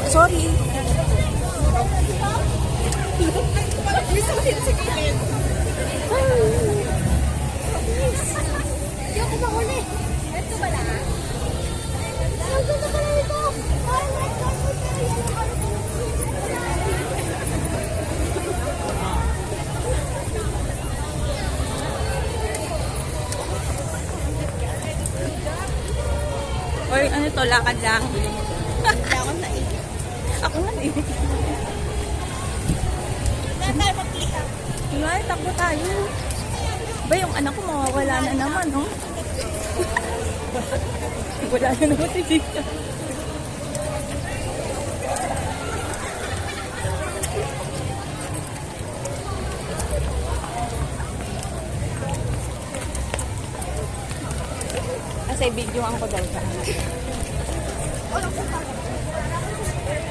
Sorry. Hindi ako mahuli. Ito ba na? Ang ganda pala ito. Or ano to, lakad lang. Ako na eh. Ako nga eh. Saan tayo mag-click up? Ay, takbo tayo. Ba, yung anak ko mawawala na naman, no? Wala na naman si Vika. Kasi videoan ko daw siya.